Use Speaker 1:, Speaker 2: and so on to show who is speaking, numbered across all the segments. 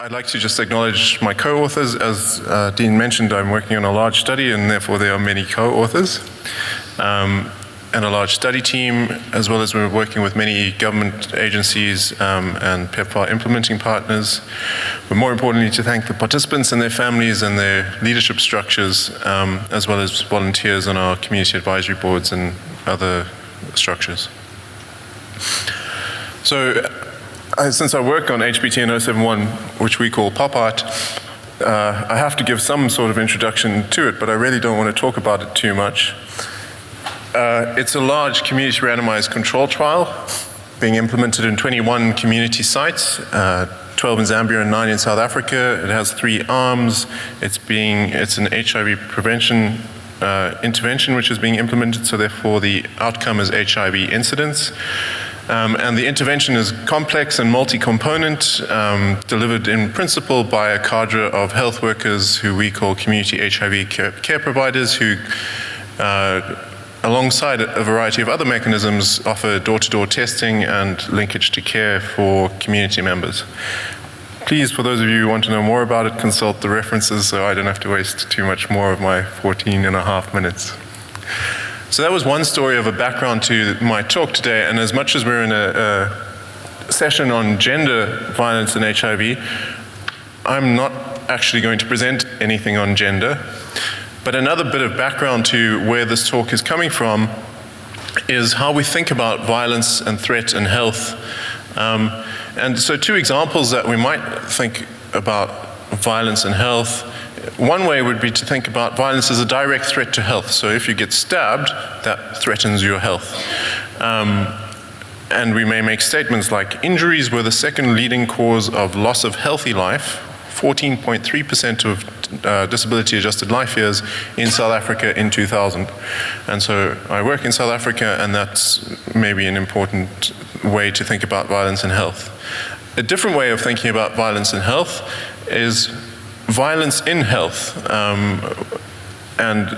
Speaker 1: I'd like to just acknowledge my co-authors. As Dean mentioned, I'm working on a large study, and therefore there are many co-authors, and a large study team, as well as we're working with many government agencies and PEPFAR implementing partners. But more importantly, to thank the participants and their families and their leadership structures, as well as volunteers on our community advisory boards and other structures. So, since I work on HPTN 071, which we call PopART, I have to give some sort of introduction to it, but I really don't want to talk about it too much. It's a large community randomized control trial being implemented in 21 community sites, 12 in Zambia and 9 in South Africa. It has 3 arms. It's an HIV prevention intervention which is being implemented, so therefore the outcome is HIV incidence. And the intervention is complex and multi-component, delivered in principle by a cadre of health workers who we call community HIV care providers, who, alongside a variety of other mechanisms, offer door-to-door testing and linkage to care for community members. Please, for those of you who want to know more about it, consult the references so I don't have to waste too much more of my 14.5 minutes. So that was one story of a background to my talk today, and as much as we're in a session on gender violence and HIV, I'm not actually going to present anything on gender, but another bit of background to where this talk is coming from is how we think about violence and threat and health. And so 2 examples that we might think about violence and health. One way would be to think about violence as a direct threat to health. So if you get stabbed, that threatens your health. And we may make statements like, injuries were the 2nd leading cause of loss of healthy life, 14.3% of disability-adjusted life years in South Africa in 2000. And so I work in South Africa, and that's maybe an important way to think about violence and health. A different way of thinking about violence and health is violence in health, and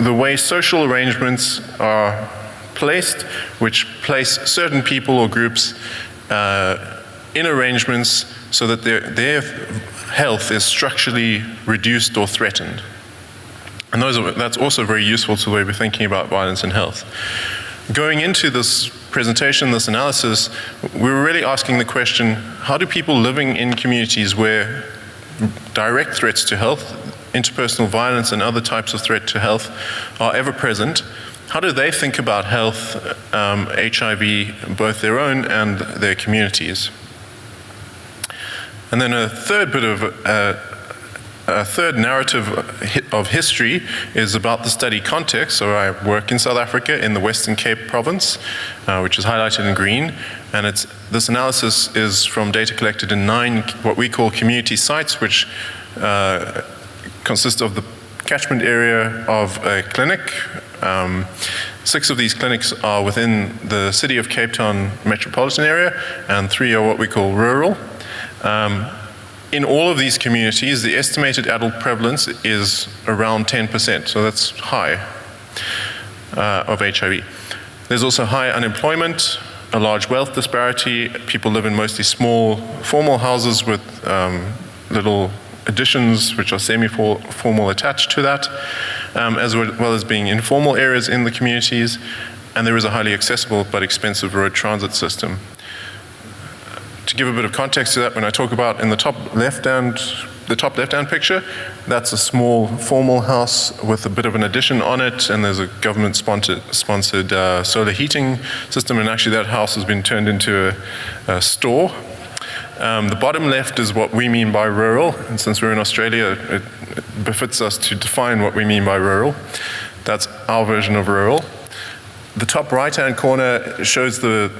Speaker 1: the way social arrangements are placed, which place certain people or groups in arrangements so that their health is structurally reduced or threatened. And that's also very useful to the way we're thinking about violence and health. Going into this presentation, this analysis, we were really asking the question, how do people living in communities where direct threats to health, interpersonal violence and other types of threat to health are ever present, how do they think about health, HIV, both their own and their communities? And then a third narrative of history is about the study context. So I work in South Africa in the Western Cape province, which is highlighted in green. And this analysis is from data collected in 9 what we call community sites, which consist of the catchment area of a clinic. 6 of these clinics are within the city of Cape Town metropolitan area, and 3 are what we call rural. In all of these communities, the estimated adult prevalence is around 10%, so that's high of HIV. There's also high unemployment, a large wealth disparity. People live in mostly small, formal houses with little additions which are semi-formal attached to that, as well as being informal areas in the communities, and there is a highly accessible but expensive road transit system. To give a bit of context to that, when I talk about in the top left-hand picture, that's a small formal house with a bit of an addition on it, and there's a government-sponsored solar heating system, and actually that house has been turned into a store. The bottom left is what we mean by rural, and since we're in Australia, it befits us to define what we mean by rural. That's our version of rural. The top right-hand corner shows the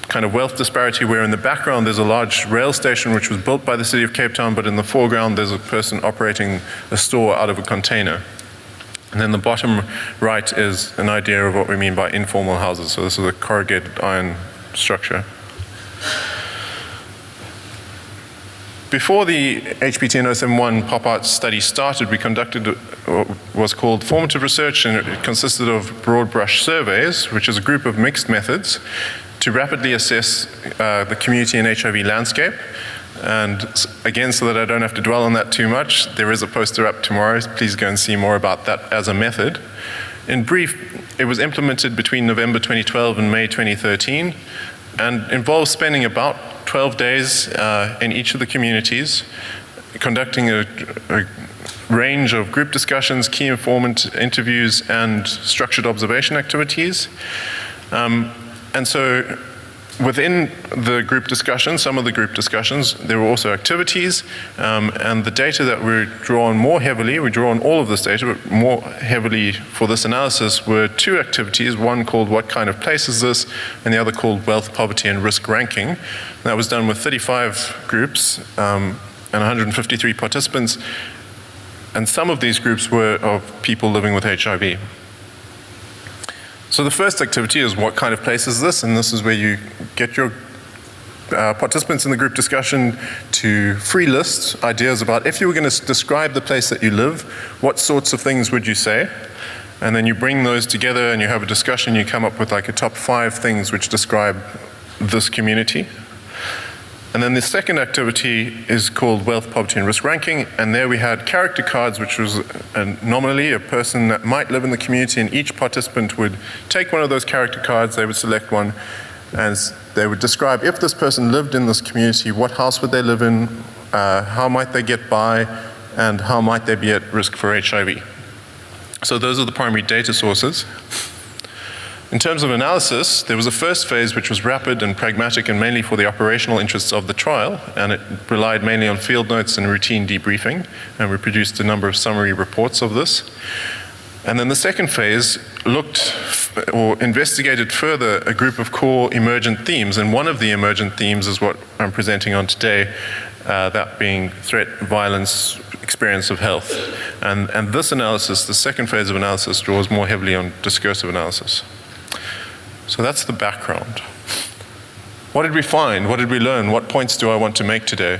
Speaker 1: kind of wealth disparity, where in the background there's a large rail station which was built by the city of Cape Town, but in the foreground there's a person operating a store out of a container. And then the bottom right is an idea of what we mean by informal houses. So this is a corrugated iron structure. Before the HPTN 071 PopART study started, we conducted what was called formative research, and it consisted of broad brush surveys, which is a group of mixed methods to rapidly assess the community and HIV landscape. And again, so that I don't have to dwell on that too much, there is a poster up tomorrow. Please go and see more about that as a method. In brief, it was implemented between November 2012 and May 2013, and involves spending about 12 days in each of the communities, conducting a range of group discussions, key informant interviews, and structured observation activities. And so within the group discussions, some of the group discussions, there were also activities, and the data that we draw on more heavily, we draw on all of this data, but more heavily for this analysis were two activities, one called What Kind of Place Is This, and the other called Wealth, Poverty, and Risk Ranking. That was done with 35 groups and 153 participants, and some of these groups were of people living with HIV. So the first activity is what kind of place is this? And this is where you get your participants in the group discussion to free list ideas about if you were going to describe the place that you live, what sorts of things would you say? And then you bring those together and you have a discussion, you come up with like a top 5 things which describe this community. And then the second activity is called Wealth, Poverty, and Risk Ranking, and there we had character cards, which was nominally a person that might live in the community, and each participant would take one of those character cards, they would select one, and they would describe if this person lived in this community, what house would they live in, how might they get by, and how might they be at risk for HIV. So those are the primary data sources. In terms of analysis, there was a first phase which was rapid and pragmatic and mainly for the operational interests of the trial, and it relied mainly on field notes and routine debriefing, and we produced a number of summary reports of this. And then the second phase looked or investigated further a group of core emergent themes, and one of the emergent themes is what I'm presenting on today, that being threat, violence, experience of health. And this analysis, the second phase of analysis, draws more heavily on discursive analysis. So that's the background. What did we find? What did we learn? What points do I want to make today?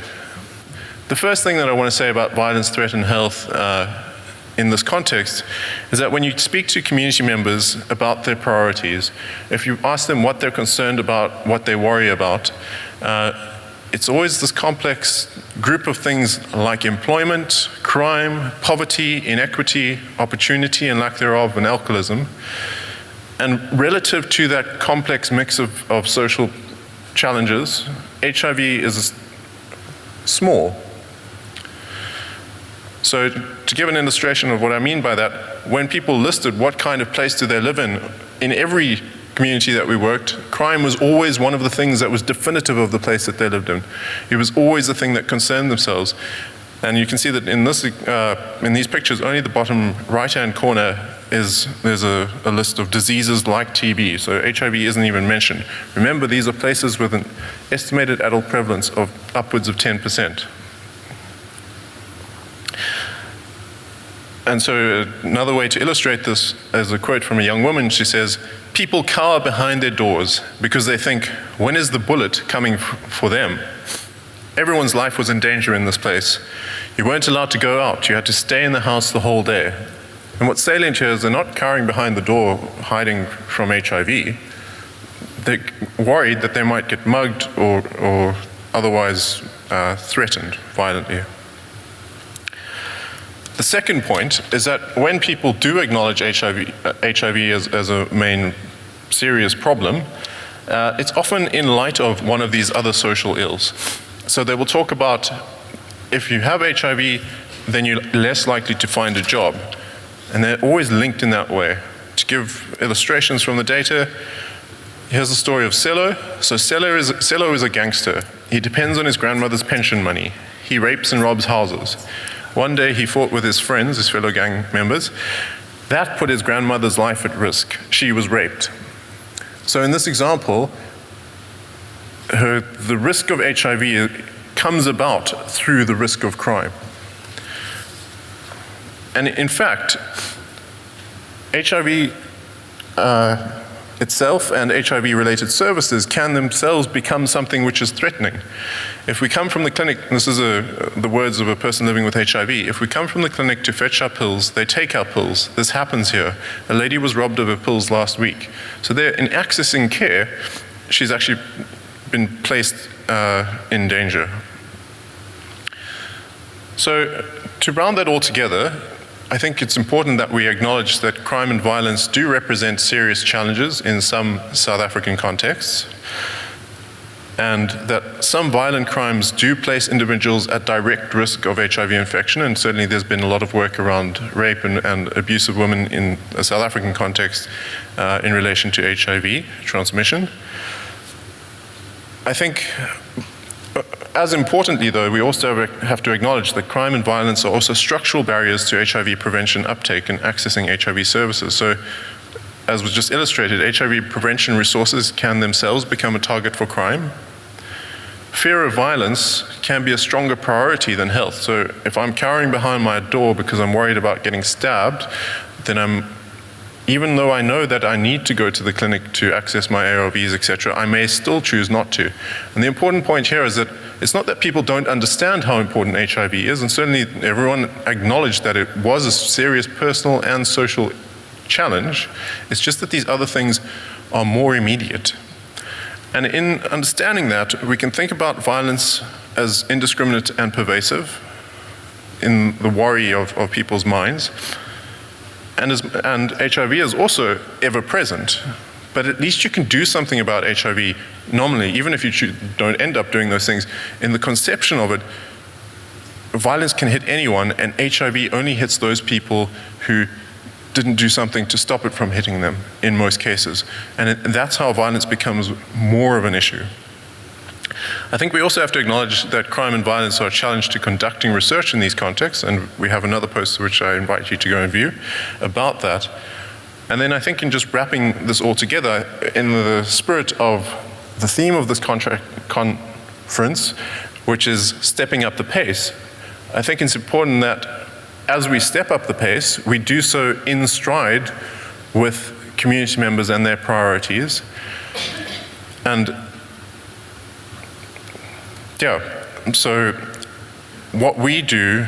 Speaker 1: The first thing that I want to say about violence, threat, and health in this context is that when you speak to community members about their priorities, if you ask them what they're concerned about, what they worry about, it's always this complex group of things like employment, crime, poverty, inequity, opportunity, and lack thereof, and alcoholism. And relative to that complex mix of social challenges, HIV is small. So to give an illustration of what I mean by that, when people listed what kind of place do they live in every community that we worked, crime was always one of the things that was definitive of the place that they lived in. It was always the thing that concerned themselves. And you can see that in these pictures, only the bottom right-hand corner there's a list of diseases like TB, so HIV isn't even mentioned. Remember, these are places with an estimated adult prevalence of upwards of 10%. And so another way to illustrate this is a quote from a young woman. She says, "People cower behind their doors because they think, when is the bullet coming for them? Everyone's life was in danger in this place. You weren't allowed to go out. You had to stay in the house the whole day." And what's salient here is they're not cowering behind the door, hiding from HIV. They're worried that they might get mugged or otherwise threatened violently. The second point is that when people do acknowledge HIV as a main serious problem, it's often in light of one of these other social ills. So they will talk about if you have HIV, then you're less likely to find a job. And they're always linked in that way. To give illustrations from the data, here's the story of Cello. So Cello is a gangster. He depends on his grandmother's pension money. He rapes and robs houses. One day he fought with his friends, his fellow gang members. That put his grandmother's life at risk. She was raped. So in this example, the risk of HIV comes about through the risk of crime. And in fact, HIV itself and HIV-related services can themselves become something which is threatening. If we come from the clinic, this is the words of a person living with HIV, if we come from the clinic to fetch our pills, they take our pills. This happens here. A lady was robbed of her pills last week. So in accessing care, she's actually been placed in danger. So to round that all together, I think it's important that we acknowledge that crime and violence do represent serious challenges in some South African contexts, and that some violent crimes do place individuals at direct risk of HIV infection, and certainly there's been a lot of work around rape and abuse of women in a South African context in relation to HIV transmission. I think, as importantly though, we also have to acknowledge that crime and violence are also structural barriers to HIV prevention uptake and accessing HIV services. So, as was just illustrated, HIV prevention resources can themselves become a target for crime. Fear of violence can be a stronger priority than health. So if I'm cowering behind my door because I'm worried about getting stabbed, then even though I know that I need to go to the clinic to access my ARVs, etc., I may still choose not to. And the important point here is that it's not that people don't understand how important HIV is, and certainly everyone acknowledged that it was a serious personal and social challenge. It's just that these other things are more immediate. And in understanding that, we can think about violence as indiscriminate and pervasive in the worry of people's minds. And HIV is also ever present. But at least you can do something about HIV nominally, even if you don't end up doing those things. In the conception of it, violence can hit anyone, and HIV only hits those people who didn't do something to stop it from hitting them in most cases. And that's how violence becomes more of an issue. I think we also have to acknowledge that crime and violence are a challenge to conducting research in these contexts, and we have another post which I invite you to go and view about that. And then I think in just wrapping this all together, in the spirit of the theme of this conference, which is stepping up the pace, I think it's important that as we step up the pace, we do so in stride with community members and their priorities. And so what we do,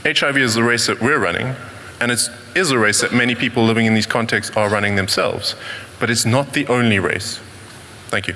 Speaker 1: HIV is the race that we're running, and it is a race that many people living in these contexts are running themselves, but it's not the only race. Thank you.